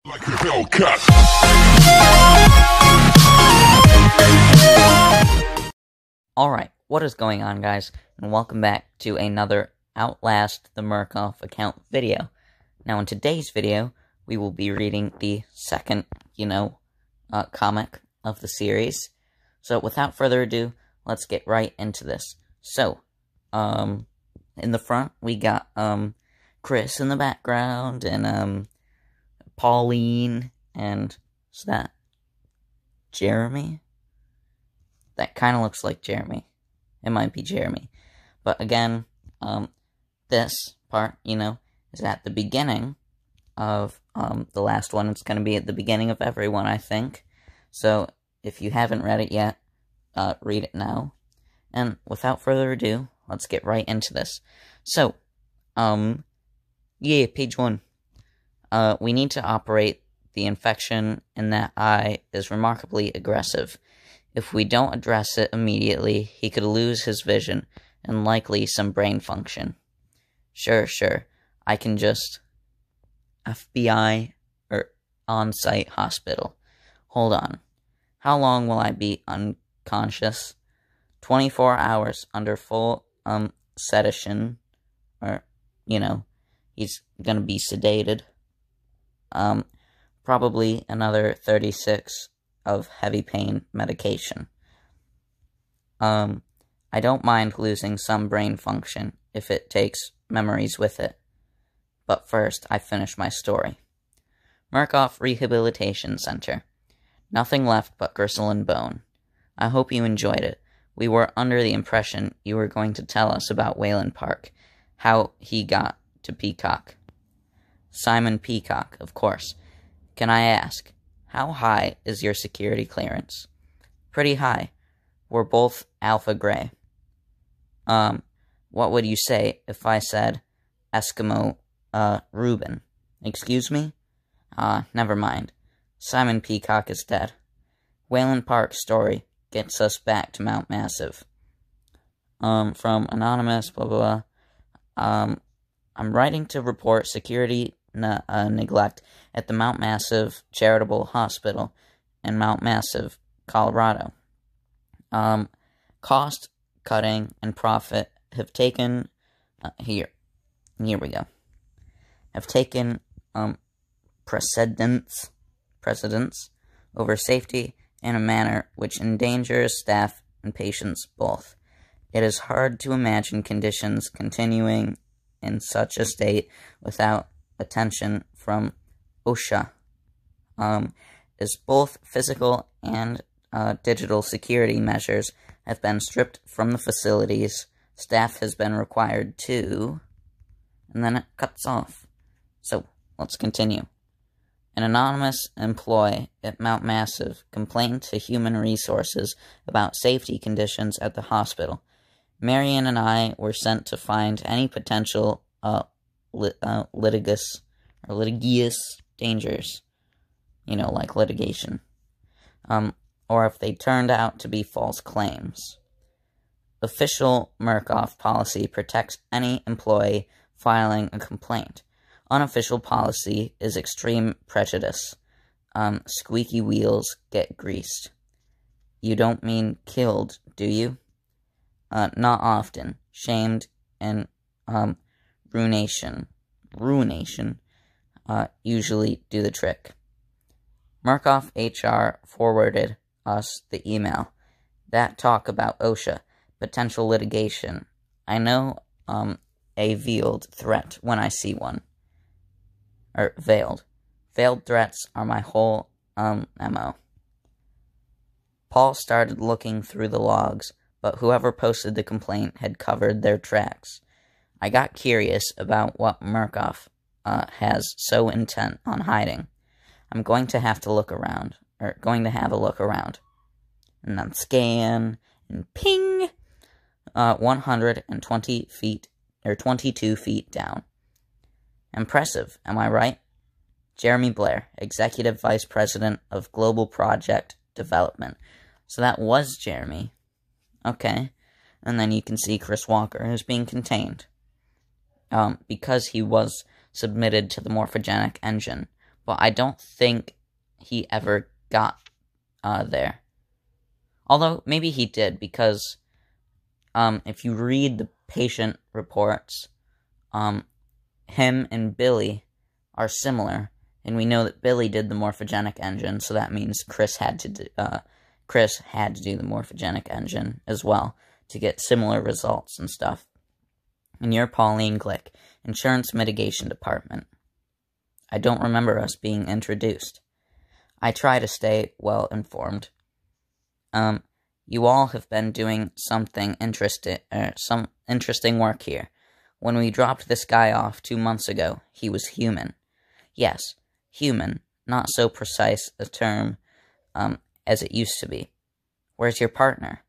Like a Hellcat. Alright, what is going on, guys, and welcome back to another Outlast the Murkoff account video. Now, in today's video, we will be reading the second, comic of the series. So, without further ado, let's get right into this. So, in the front, we got, Chris in the background, and, Pauline, and, is that Jeremy? That kind of looks like Jeremy. It might be Jeremy. But again, this part, is at the beginning of, the last one. It's going to be at the beginning of every one, I think. So, if you haven't read it yet, read it now. And without further ado, let's get right into this. So, page 1. We need to operate. The infection in that eye is remarkably aggressive. If we don't address it immediately, he could lose his vision and likely some brain function. Sure. I can just... FBI or on-site hospital. Hold on. How long will I be unconscious? 24 hours under full sedation. Or, he's gonna be sedated. Probably another 36 of heavy pain medication. I don't mind losing some brain function if it takes memories with it. But first, I finish my story. MURKOFF Rehabilitation Center. Nothing left but gristle and bone. I hope you enjoyed it. We were under the impression you were going to tell us about Wayland Park, how he got to Peacock. Simon Peacock, of course. Can I ask, how high is your security clearance? Pretty high. We're both Alpha Gray. What would you say if I said Eskimo, Reuben? Excuse me? Never mind. Simon Peacock is dead. Wayland Park's story gets us back to Mount Massive. From Anonymous, blah, blah, blah. I'm writing to report security neglect at the Mount Massive Charitable Hospital in Mount Massive, Colorado. Cost cutting and profit have taken here we go. Have taken precedence over safety in a manner which endangers staff and patients both. It is hard to imagine conditions continuing in such a state without attention from OSHA. As both physical and digital security measures have been stripped from the facilities, staff has been required to... And then it cuts off. So, let's continue. An anonymous employee at Mount Massive complained to Human Resources about safety conditions at the hospital. Marion and I were sent to find any potential litigious dangers, like litigation, or if they turned out to be false claims. Official MURKOFF policy protects any employee filing a complaint. Unofficial policy is extreme prejudice. Squeaky wheels get greased. You don't mean killed, do you? Not often. Shamed and ruination usually do the trick. MURKOFF HR forwarded us the email. That talk about OSHA, potential litigation. I know a veiled threat when I see one. Or veiled. Veiled threats are my whole MO. Paul started looking through the logs, but whoever posted the complaint had covered their tracks. I got curious about what MURKOFF has so intent on hiding. I'm going to have a look around. And then scan, and ping! 120 feet, or 22 feet down. Impressive, am I right? Jeremy Blair, Executive Vice President of Global Project Development. So that was Jeremy. Okay. And then you can see Chris Walker is being contained. Because he was submitted to the morphogenic engine, but I don't think he ever got there. Although, maybe he did, because if you read the patient reports, him and Billy are similar, and we know that Billy did the morphogenic engine, so that means Chris had to do the morphogenic engine as well to get similar results and stuff. And you're Pauline Glick, Insurance Mitigation Department. I don't remember us being introduced. I try to stay well informed. You all have been doing some interesting work here. When we dropped this guy off 2 months ago, he was human. Yes, human, not so precise a term as it used to be. Where's your partner?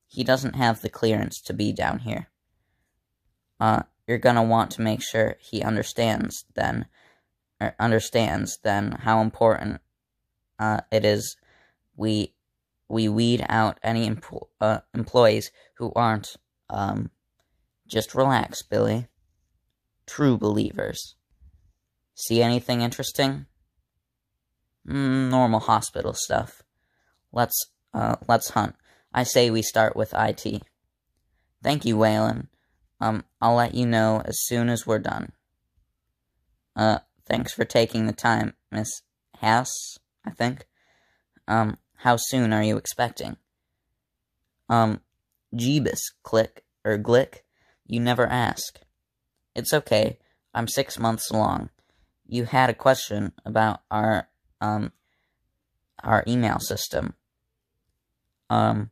He doesn't have the clearance to be down here. You're gonna want to make sure he understands then how important it is we weed out any employees who aren't, just relax, Billy. True believers. See anything interesting? Normal hospital stuff. Let's hunt. I say we start with IT. Thank you, Waylon. I'll let you know as soon as we're done. Thanks for taking the time, Miss Haas, I think. How soon are you expecting? Jeebus, Glick, you never ask. It's okay, I'm 6 months along. You had a question about our email system. I'm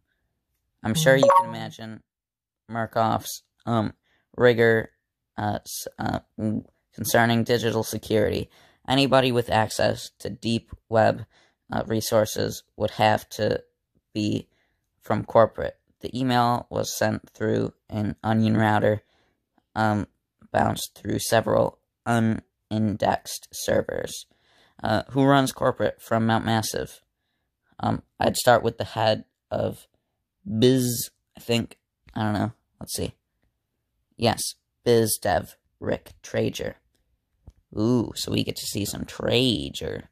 sure you can imagine MURKOFF's rigor concerning digital security. Anybody with access to deep web resources would have to be from corporate. The email was sent through an onion router, bounced through several unindexed servers. Who runs corporate from Mount Massive? I'd start with the head of Biz, I think. I don't know. Let's see. Yes, Biz Dev Rick Trager. Ooh, so we get to see some Trager.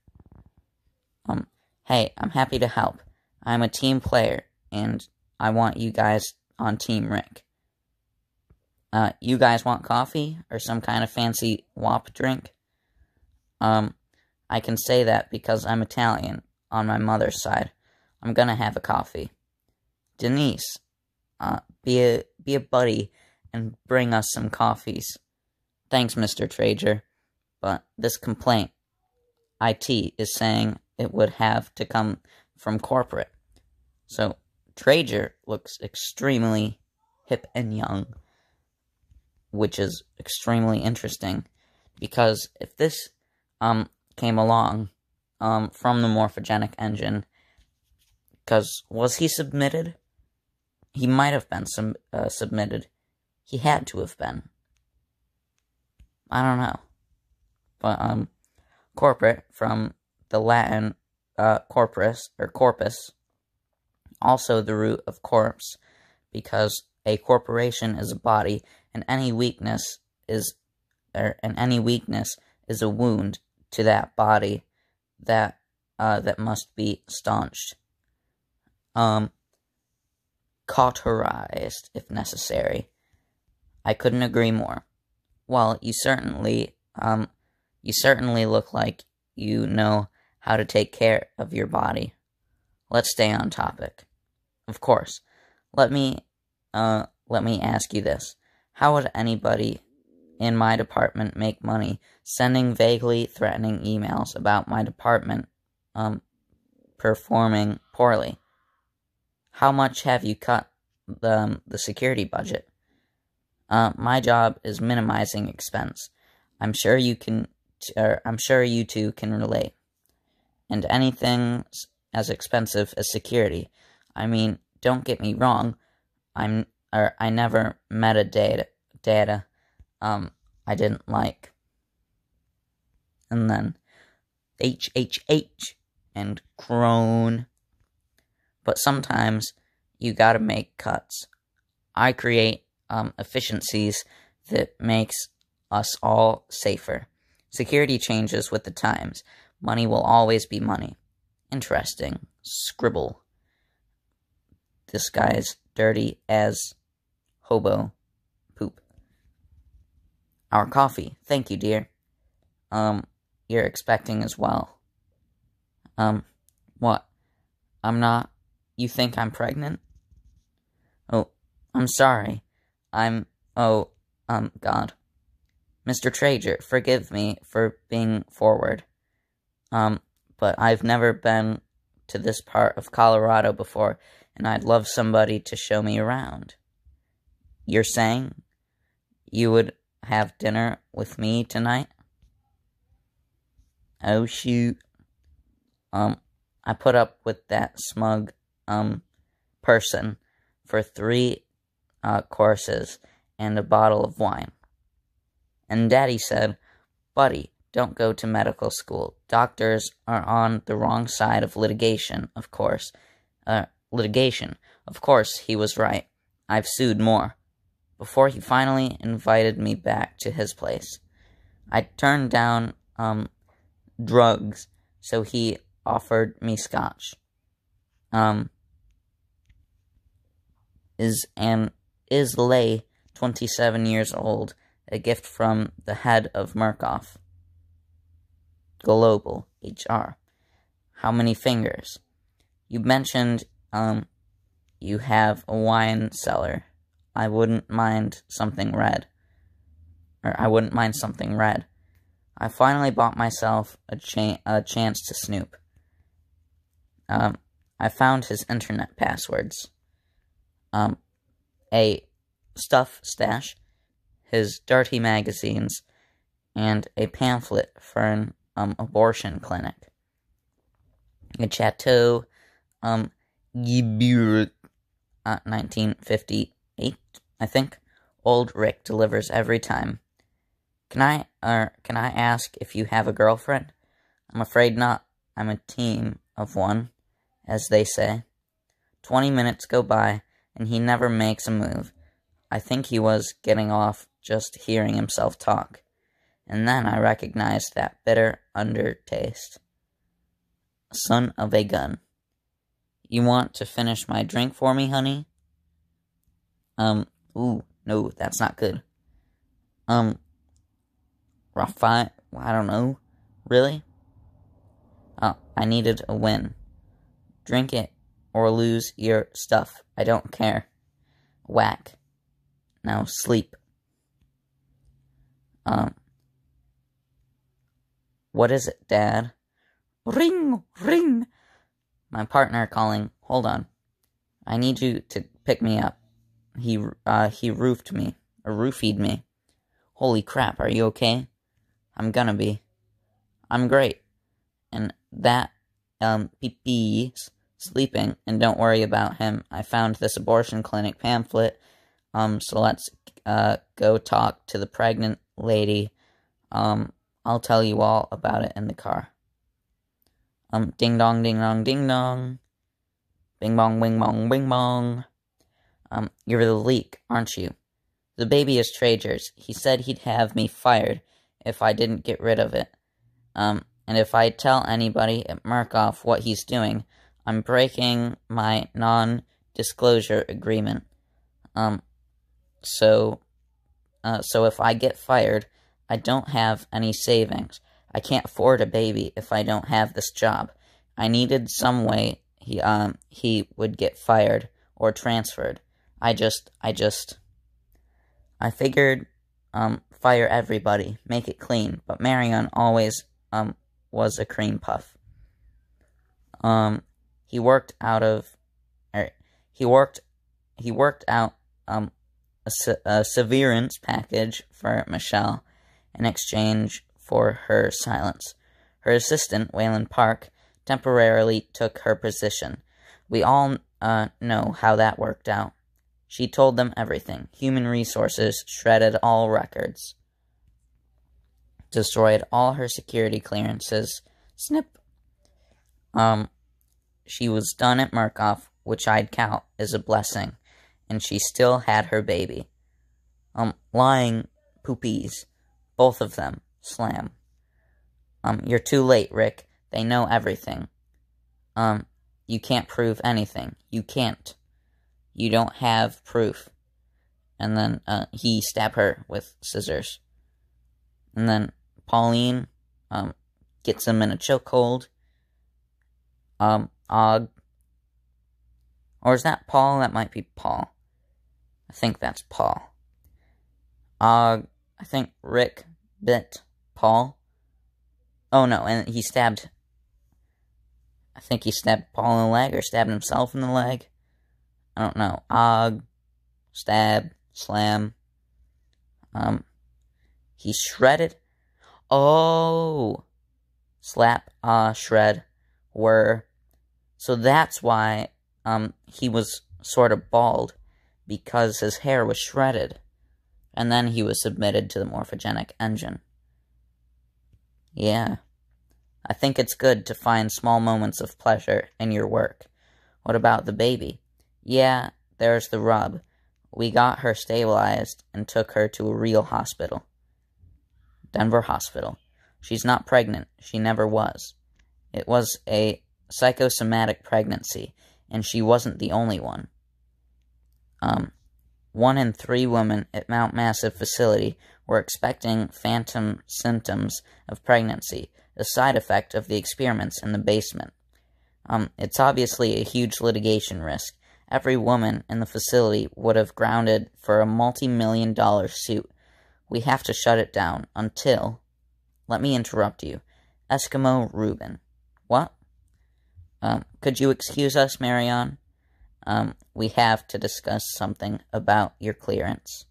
Hey, I'm happy to help. I'm a team player, and I want you guys on Team Rick. You guys want coffee, or some kind of fancy WAP drink? I can say that because I'm Italian, on my mother's side. I'm gonna have a coffee. Denise, be a buddy, and bring us some coffees. Thanks, Mr. Trager, but this complaint, IT is saying it would have to come from corporate. So, Trager looks extremely hip and young, which is extremely interesting, because if this came along from the morphogenic engine, because was he submitted? He might have been submitted. He had to have been. I don't know. But corporate, from the Latin corpus, or corpus, also the root of corpse, because a corporation is a body, and any weakness is a wound to that body that must be staunched, cauterized if necessary. I couldn't agree more. Well, you certainly look like you know how to take care of your body. Let's stay on topic. Of course. Let me ask you this. How would anybody in my department make money sending vaguely threatening emails about my department performing poorly? How much have you cut the security budget? My job is minimizing expense. I'm sure you two can relate. And anything as expensive as security. I mean, don't get me wrong. I never metadata I didn't like. And then HHH and crone. But sometimes you gotta make cuts. I create efficiencies that makes us all safer. Security changes with the times, Money will always be money. Interesting. Scribble. This guy's dirty as hobo poop. Our coffee. Thank you, dear. You're expecting as well. What? I'm not. You think I'm pregnant? Oh, I'm sorry. Oh, God. Mr. Trager, forgive me for being forward. But I've never been to this part of Colorado before, and I'd love somebody to show me around. You're saying you would have dinner with me tonight? Oh, shoot. I put up with that smug, person for 3 courses and a bottle of wine. And Daddy said, Buddy, don't go to medical school. Doctors are on the wrong side of litigation, of course. Of course, he was right. I've sued more. Before he finally invited me back to his place. I turned down, drugs, so he offered me scotch. Is Lay 27 years old, a gift from the head of MURKOFF. Global HR. How many fingers? You mentioned, you have a wine cellar. I wouldn't mind something red. I finally bought myself a chance to snoop. I found his internet passwords. A stuff stash, his dirty magazines, and a pamphlet for an abortion clinic. A Chateau, Gibur, 1958, I think. Old Rick delivers every time. Can I ask if you have a girlfriend? I'm afraid not. I'm a team of one, as they say. 20 minutes go by, and he never makes a move. I think he was getting off just hearing himself talk. And then I recognized that bitter undertaste. Son of a gun. You want to finish my drink for me, honey? Ooh, no, that's not good. Rafi, I don't know. Really? I needed a win. Drink it, or lose your stuff. I don't care. Whack. Now sleep. What is it, Dad? Ring, ring. My partner calling. Hold on. I need you to pick me up. He roofied me. Holy crap, are you okay? I'm gonna be. I'm great. And that, pee-pee's sleeping, and don't worry about him. I found this abortion clinic pamphlet, so let's, go talk to the pregnant lady. I'll tell you all about it in the car. Ding dong, ding dong, ding dong. Bing bong, wing bong, wing bong. You're the leak, aren't you? The baby is Trager's. He said he'd have me fired if I didn't get rid of it. And if I tell anybody at MURKOFF what he's doing, I'm breaking my non-disclosure agreement. So if I get fired, I don't have any savings. I can't afford a baby if I don't have this job. I needed some way he would get fired or transferred. I figured, fire everybody, make it clean, but Marion always, was a cream puff. He worked out, a severance package for Michelle in exchange for her silence. Her assistant, Wayland Park, temporarily took her position. We all, know how that worked out. She told them everything. Human Resources shredded all records. Destroyed all her security clearances. Snip. She was done at MURKOFF, which I'd count as a blessing, and she still had her baby. Lying poopies. Both of them. Slam. You're too late, Rick. They know everything. You can't prove anything. You can't. You don't have proof. And then, he stabbed her with scissors. And then Pauline, gets him in a chokehold. Og. Or is that Paul? That might be Paul. I think that's Paul. I think Rick bit Paul. Oh no, and he stabbed... I think he stabbed Paul in the leg, or stabbed himself in the leg. I don't know. Stab, slam. He shredded. Oh! Slap, shred, were. So that's why, he was sort of bald, because his hair was shredded. And then he was submitted to the morphogenic engine. Yeah. I think it's good to find small moments of pleasure in your work. What about the baby? Yeah, there's the rub. We got her stabilized and took her to a real hospital. Denver Hospital. She's not pregnant. She never was. It was a psychosomatic pregnancy, and she wasn't the only one. 1 in 3 women at Mount Massive facility were expecting phantom symptoms of pregnancy, a side effect of the experiments in the basement. It's obviously a huge litigation risk. Every woman in the facility would have grounded for a multi-million-dollar suit. We have to shut it down until... Let me interrupt you. Eskimo Reuben. What? Could you excuse us, Marion? We have to discuss something about your clearance.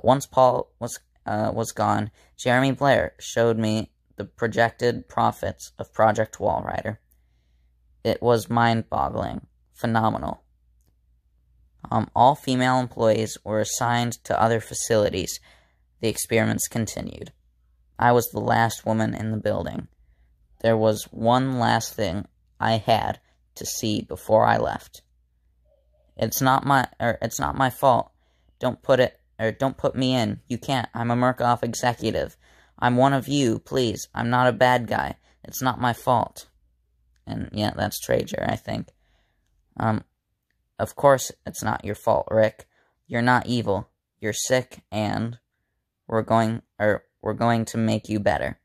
Once Paul was gone, Jeremy Blair showed me the projected profits of Project Walrider. It was mind-boggling. Phenomenal. All female employees were assigned to other facilities. The experiments continued. I was the last woman in the building. There was one last thing I had to see before I left. It's not my fault. Don't put me in. You can't. I'm a Murkoff executive. I'm one of you, please. I'm not a bad guy. It's not my fault. And yeah, that's Trager, I think. Of course it's not your fault, Rick. You're not evil. You're sick, and we're going to make you better.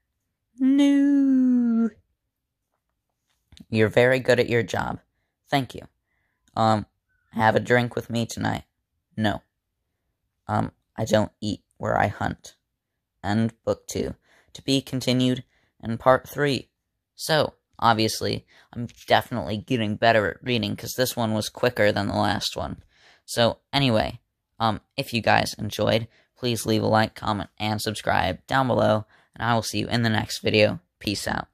No. You're very good at your job. Thank you. Have a drink with me tonight? No. I don't eat where I hunt. And Book 2. To be continued in Part 3. So, obviously, I'm definitely getting better at reading, because this one was quicker than the last one. So, anyway, if you guys enjoyed, please leave a like, comment, and subscribe down below, and I will see you in the next video. Peace out.